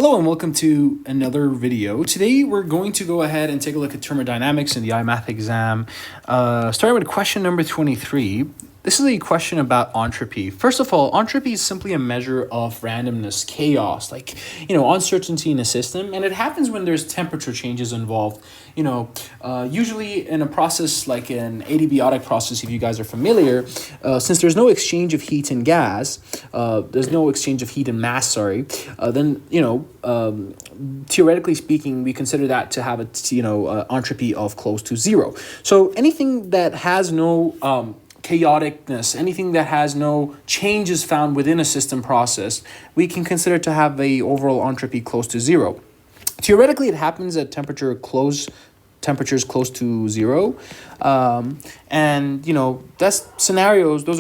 Hello and welcome to another video. Today we're going to go ahead and take a look at thermodynamics in the Imat exam. Starting with question number 23. This is a question about entropy. First of all, entropy is simply a measure of randomness, chaos, uncertainty in a system. And it happens when there's temperature changes involved. Usually in a process like an adiabatic process, if you guys are familiar, since there's no exchange of heat and gas, there's no exchange of heat and mass, then, theoretically speaking, we consider that to have entropy of close to zero. So anything that has no chaoticness, anything that has no changes found within a system process, we can consider to have a overall entropy close to zero. Theoretically, it happens at temperatures close to zero. Those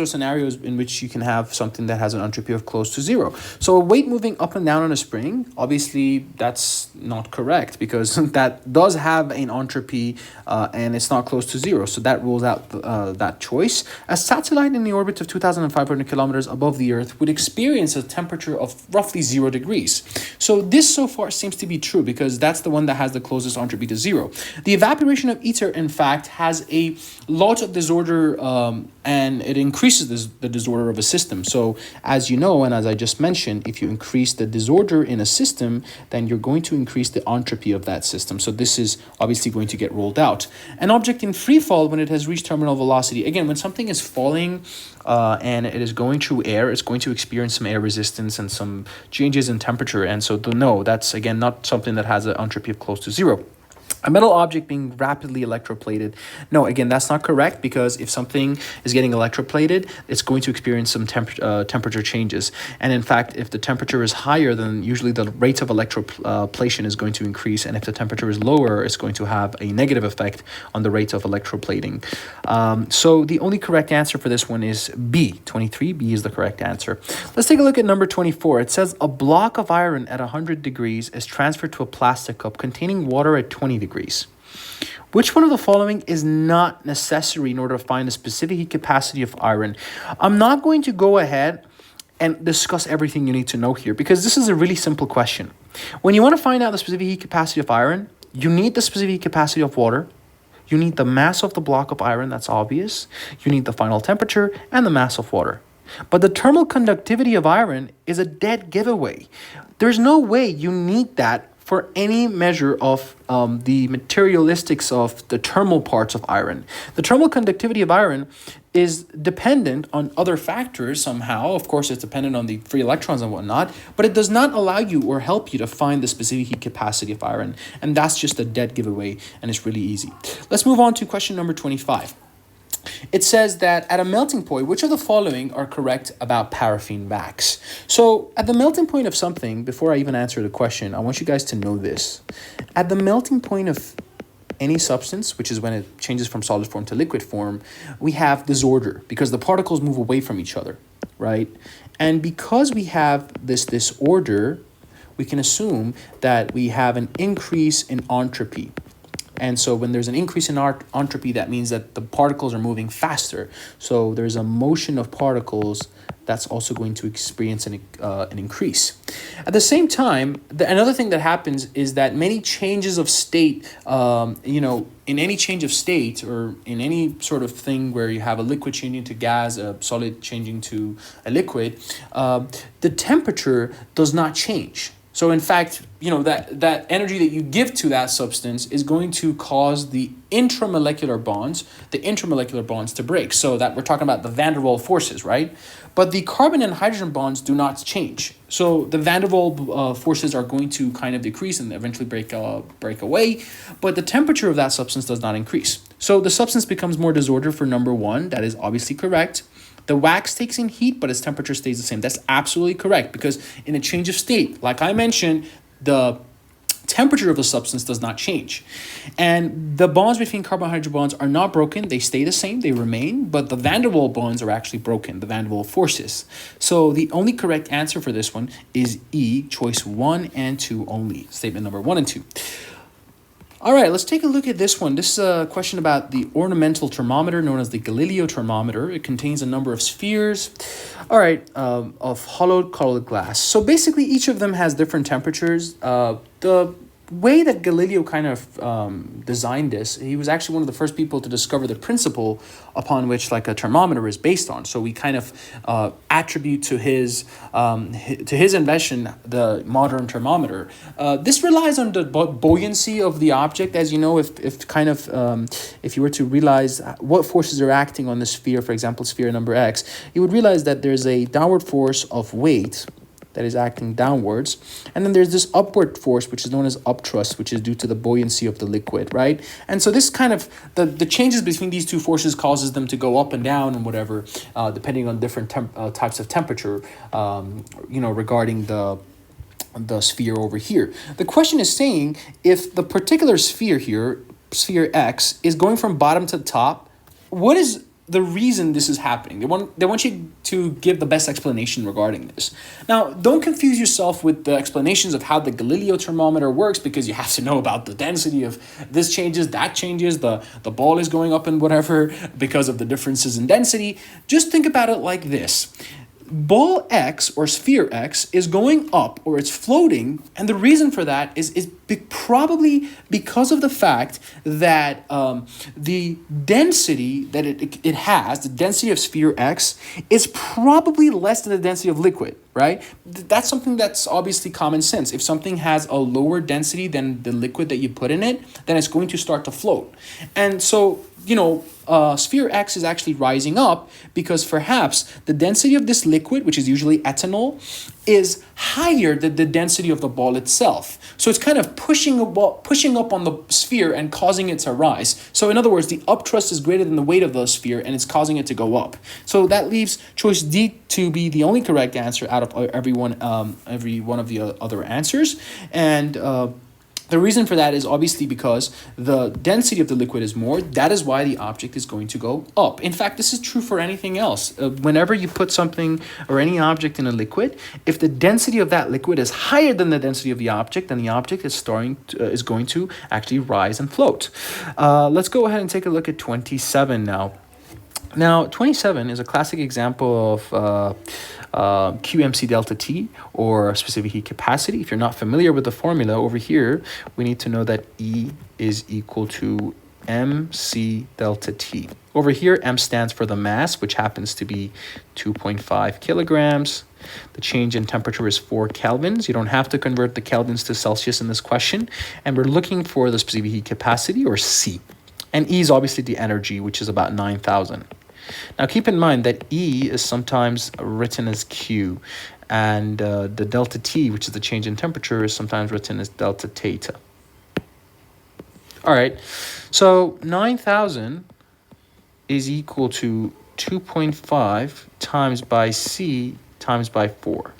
are scenarios in which you can have something that has an entropy of close to zero. So a weight moving up and down on a spring, obviously that's not correct because that does have an entropy and it's not close to zero. So that rules out that choice. A satellite in the orbit of 2,500 kilometers above the Earth would experience a temperature of roughly 0 degrees. So this so far seems to be true because that's the one that has the closest entropy to zero. The evaporation of ether, in fact, has a lot of disorder and it increases the disorder of a system. So as you know, and as I just mentioned, if you increase the disorder in a system, then you're going to increase the entropy of that system. So this is obviously going to get rolled out. An object in free fall when it has reached terminal velocity. Again, when something is falling and it is going through air, it's going to experience some air resistance and some changes in temperature. And so no, that's again not something that has an entropy of close to zero. A metal object being rapidly electroplated. No, again, that's not correct because if something is getting electroplated, it's going to experience some temperature changes. And in fact, if the temperature is higher, then usually the rate of electroplation is going to increase. And if the temperature is lower, it's going to have a negative effect on the rate of electroplating. So the only correct answer for this one is B. 23, B is the correct answer. Let's take a look at number 24. It says a block of iron at 100 degrees is transferred to a plastic cup containing water at 20 degrees. Which one of the following is not necessary in order to find the specific heat capacity of iron? I'm not going to go ahead and discuss everything you need to know here because this is a really simple question. When you want to find out the specific heat capacity of iron, you need the specific heat capacity of water. You need the mass of the block of iron, that's obvious. You need the final temperature and the mass of water. But the thermal conductivity of iron is a dead giveaway. There's no way you need that for any measure of the materialistics of the thermal parts of iron. The thermal conductivity of iron is dependent on other factors somehow. Of course, it's dependent on the free electrons and whatnot, but it does not allow you or help you to find the specific heat capacity of iron. And that's just a dead giveaway, and it's really easy. Let's move on to question number 25. It says that at a melting point, which of the following are correct about paraffin wax? So at the melting point of something, before I even answer the question, I want you guys to know this. At the melting point of any substance, which is when it changes from solid form to liquid form, we have disorder because the particles move away from each other, right? And because we have this disorder, we can assume that we have an increase in entropy. And so when there's an increase in entropy, that means that the particles are moving faster. So there's a motion of particles that's also going to experience an increase. At the same time, another thing that happens is that many changes of state, in any change of state or in any sort of thing where you have a liquid changing to gas, a solid changing to a liquid, the temperature does not change. So in fact, that energy that you give to that substance is going to cause the intramolecular bonds to break. So that we're talking about the van der Waals forces, right? But the carbon and hydrogen bonds do not change. So the van der Waals forces are going to kind of decrease and eventually break away. But the temperature of that substance does not increase. So the substance becomes more disordered for number one. That is obviously correct. The wax takes in heat, but its temperature stays the same. That's absolutely correct because in a change of state, like I mentioned, the temperature of the substance does not change. And the bonds between carbon and hydrogen bonds are not broken. They stay the same. They remain. But the van der Waals bonds are actually broken, the van der Waals forces. So the only correct answer for this one is E, choice 1 and 2 only. Statement number 1 and 2. All right, let's take a look at this one. This is a question about the ornamental thermometer known as the Galileo thermometer. It contains a number of spheres, all right, of hollowed colored glass. So basically, each of them has different temperatures. The way that Galileo kind of designed this, he was actually one of the first people to discover the principle upon which like a thermometer is based on. So we kind of attribute to his invention the modern thermometer. This relies on the buoyancy of the object. As you know, if you were to realize what forces are acting on the sphere, for example, sphere number X, you would realize that there's a downward force of weight that is acting downwards. And then there's this upward force, which is known as upthrust, which is due to the buoyancy of the liquid, right? And so this kind of, the changes between these two forces causes them to go up and down and whatever, depending on different types of temperature, regarding the sphere over here. The question is saying if the particular sphere here, sphere X, is going from bottom to top, what is the reason this is happening? They want you to give the best explanation regarding this. Now, don't confuse yourself with the explanations of how the Galileo thermometer works, because you have to know about the density of this changes, that changes, the ball is going up and whatever because of the differences in density. Just think about it like this. Ball X or sphere X is going up, or it's floating, and the reason for that is probably because of the fact that the density that it has, the density of sphere X, is probably less than the density of liquid, right? That's something that's obviously common sense. If something has a lower density than the liquid that you put in it, then it's going to start to float. And so, sphere X is actually rising up because perhaps the density of this liquid, which is usually ethanol, is higher than the density of the ball itself. So it's kind of pushing up on the sphere and causing it to rise. So in other words, the upthrust is greater than the weight of the sphere, and it's causing it to go up. So that leaves choice D to be the only correct answer out of every one of the other answers. And the reason for that is obviously because the density of the liquid is more. That is why the object is going to go up. In fact, this is true for anything else. Whenever you put something or any object in a liquid, if the density of that liquid is higher than the density of the object, then the object is going to actually rise and float. Let's go ahead and take a look at 27 now. Now, 27 is a classic example of QMC delta T, or specific heat capacity. If you're not familiar with the formula over here, we need to know that E is equal to MC delta T. Over here, M stands for the mass, which happens to be 2.5 kilograms. The change in temperature is 4 kelvins. You don't have to convert the kelvins to Celsius in this question. And we're looking for the specific heat capacity, or C. And E is obviously the energy, which is about 9,000. Now, keep in mind that E is sometimes written as Q, and the delta T, which is the change in temperature, is sometimes written as delta theta. All right, so 9,000 is equal to 2.5 times by C times by 4.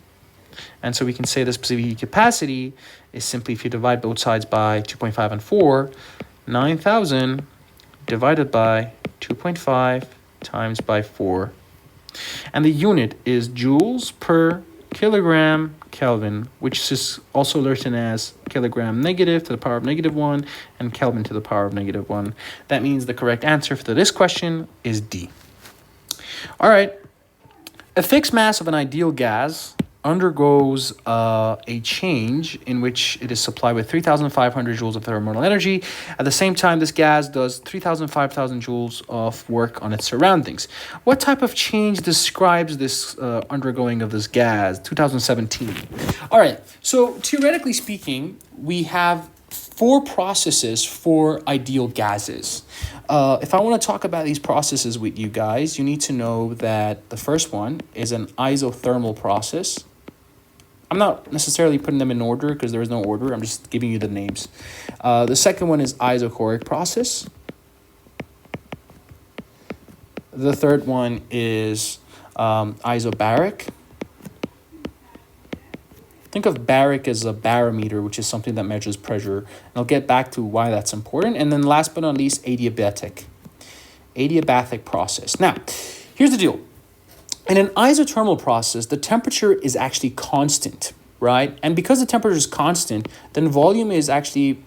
And so we can say the specific heat capacity is simply, if you divide both sides by 2.5 and 4, 9,000 divided by 2.5 times by 4, and the unit is joules per kilogram Kelvin, which is also written as kilogram negative to the power of -1 and Kelvin to the power of -1. That means the correct answer for this question is D. All right, a fixed mass of an ideal gas undergoes a change in which it is supplied with 3,500 joules of thermal energy. At the same time, this gas does 5,000 joules of work on its surroundings. What type of change describes this undergoing of this gas? 2017. All right, so theoretically speaking, we have 4 processes for ideal gases. If I want to talk about these processes with you guys, you need to know that the first one is an isothermal process. I'm not necessarily putting them in order because there is no order. I'm just giving you the names. The second one is isochoric process. The third one is isobaric. Think of baric as a barometer, which is something that measures pressure. And I'll get back to why that's important. And then last but not least, adiabatic. Adiabatic process. Now, here's the deal. In an isothermal process, the temperature is actually constant. right? And because the temperature is constant, then volume is actually,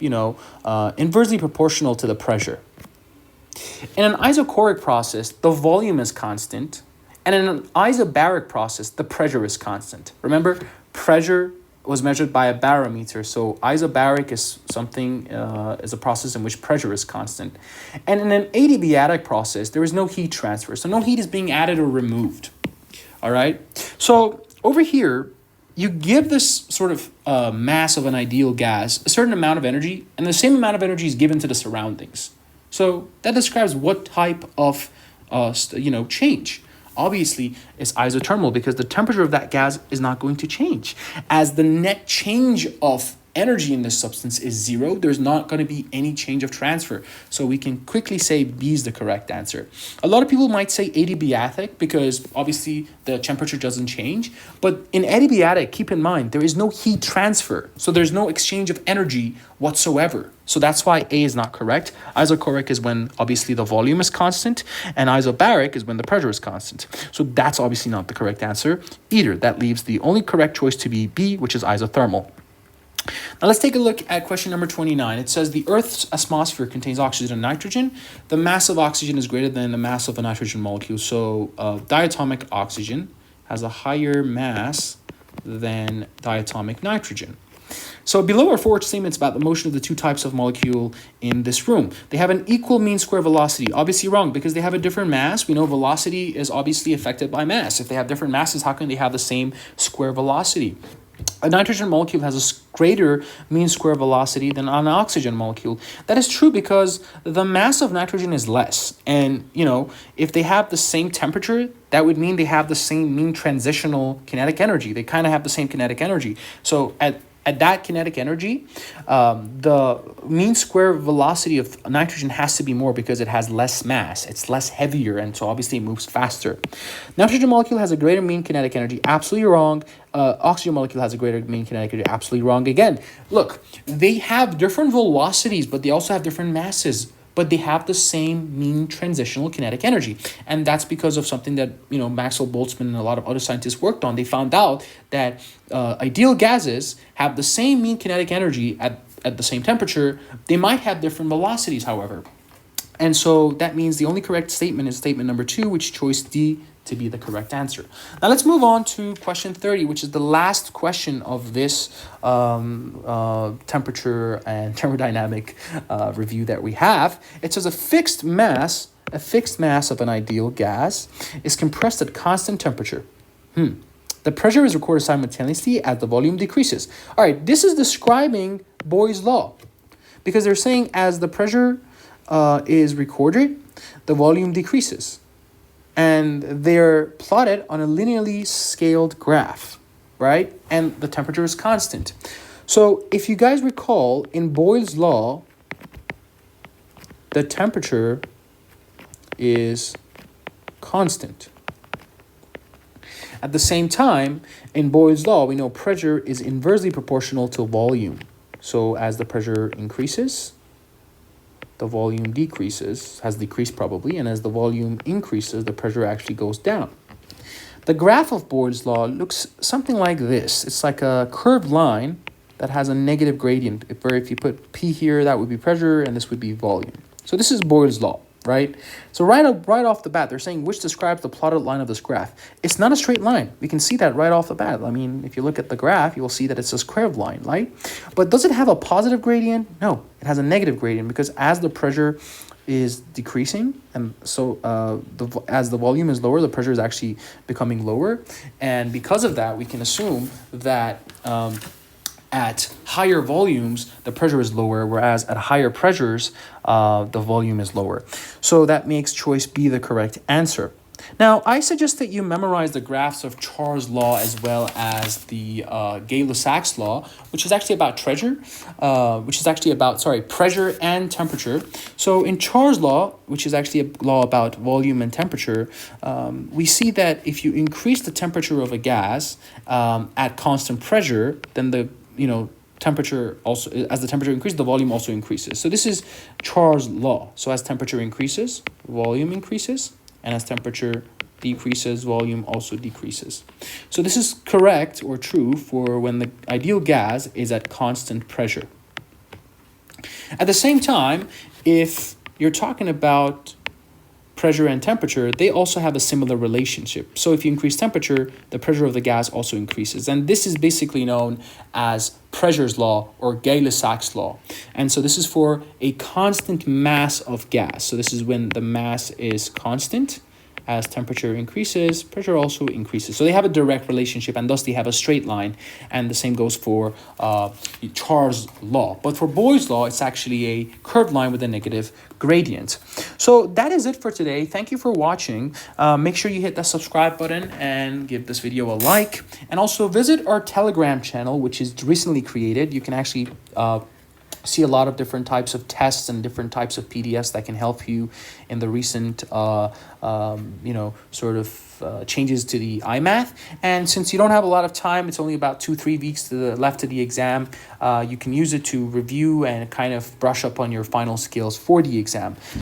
inversely proportional to the pressure. In an isochoric process, the volume is constant, and in an isobaric process, the pressure is constant. Remember, pressure was measured by a barometer, so isobaric is something is a process in which pressure is constant. And in an adiabatic process, there is no heat transfer, so no heat is being added or removed. All right. So over here, you give this sort of mass of an ideal gas a certain amount of energy, and the same amount of energy is given to the surroundings. So that describes what type of change. Obviously, it's isothermal because the temperature of that gas is not going to change. As the net change of energy in this substance is zero, there's not going to be any change of transfer. So we can quickly say B is the correct answer. A lot of people might say adiabatic because obviously the temperature doesn't change. But in adiabatic, keep in mind, there is no heat transfer. So there's no exchange of energy whatsoever. So that's why A is not correct. Isochoric is when obviously the volume is constant, and isobaric is when the pressure is constant. So that's obviously not the correct answer either. That leaves the only correct choice to be B, which is isothermal. Now let's take a look at question number 29. It says the Earth's atmosphere contains oxygen and nitrogen. The mass of oxygen is greater than the mass of a nitrogen molecule. So diatomic oxygen has a higher mass than diatomic nitrogen. So below are forward statements about the motion of the two types of molecule in this room. They have an equal mean square velocity. Obviously wrong because they have a different mass. We know velocity is obviously affected by mass. If they have different masses, how can they have the same square velocity? A nitrogen molecule has a greater mean square velocity than an oxygen molecule. That is true because the mass of nitrogen is less. And, if they have the same temperature, that would mean they have the same mean transitional kinetic energy. They kind of have the same kinetic energy. So at that kinetic energy, the mean square velocity of nitrogen has to be more because it has less mass. It's less heavier, and so obviously it moves faster. Nitrogen molecule has a greater mean kinetic energy. Absolutely wrong. Oxygen molecule has a greater mean kinetic energy. Absolutely wrong again. Look, they have different velocities, but they also have different masses. But they have the same mean transitional kinetic energy. And that's because of something that, Maxwell Boltzmann and a lot of other scientists worked on. They found out that ideal gases have the same mean kinetic energy at the same temperature. They might have different velocities, however. And so that means the only correct statement is statement number 2, which choice D to be the correct answer. Now let's move on to question 30, which is the last question of this temperature and thermodynamic review that we have. It says a fixed mass of an ideal gas is compressed at constant temperature. The pressure is recorded simultaneously as the volume decreases. All right, this is describing Boyle's law because they're saying as the pressure is recorded, the volume decreases. And they're plotted on a linearly scaled graph, right? And the temperature is constant. So if you guys recall, in Boyle's law, the temperature is constant. At the same time, in Boyle's law, we know pressure is inversely proportional to volume. So as the pressure increases, the volume has decreased probably, and as the volume increases, the pressure actually goes down. The graph of Boyle's law looks something like this. It's like a curved line that has a negative gradient, where if you put P here, that would be pressure, and this would be volume. So this is Boyle's law, right? So right off the bat, they're saying which describes the plotted line of this graph. It's not a straight line. We can see that right off the bat. I mean, if you look at the graph, you will see that it's a curved line, right? But does it have a positive gradient? No, it has a negative gradient because as the pressure is decreasing, and so as the volume is lower, the pressure is actually becoming lower. And because of that, we can assume that at higher volumes, the pressure is lower, whereas at higher pressures, the volume is lower. So that makes choice B the correct answer. Now, I suggest that you memorize the graphs of Charles' law as well as the Gay-Lussac's law, which is actually about pressure and temperature. So in Charles' law, which is actually a law about volume and temperature, we see that if you increase the temperature of a gas at constant pressure, then the temperature also, as the temperature increases, the volume also increases. So this is Charles' law. So as temperature increases, volume increases, and as temperature decreases, volume also decreases. So this is correct or true for when the ideal gas is at constant pressure. At the same time, if you're talking about pressure and temperature, they also have a similar relationship. So if you increase temperature, the pressure of the gas also increases. And this is basically known as Pressure's law or Gay-Lussac's law. And so this is for a constant mass of gas. So this is when the mass is constant. As temperature increases, pressure also increases. So they have a direct relationship, and thus they have a straight line. And the same goes for Charles' law. But for Boyle's law, it's actually a curved line with a negative gradient. So that is it for today. Thank you for watching. Make sure you hit that subscribe button and give this video a like. And also visit our Telegram channel, which is recently created. You can actually see a lot of different types of tests and different types of PDFs that can help you in the recent, changes to the Imat. And since you don't have a lot of time, it's only about 2-3 weeks left to the exam, you can use it to review and kind of brush up on your final skills for the exam.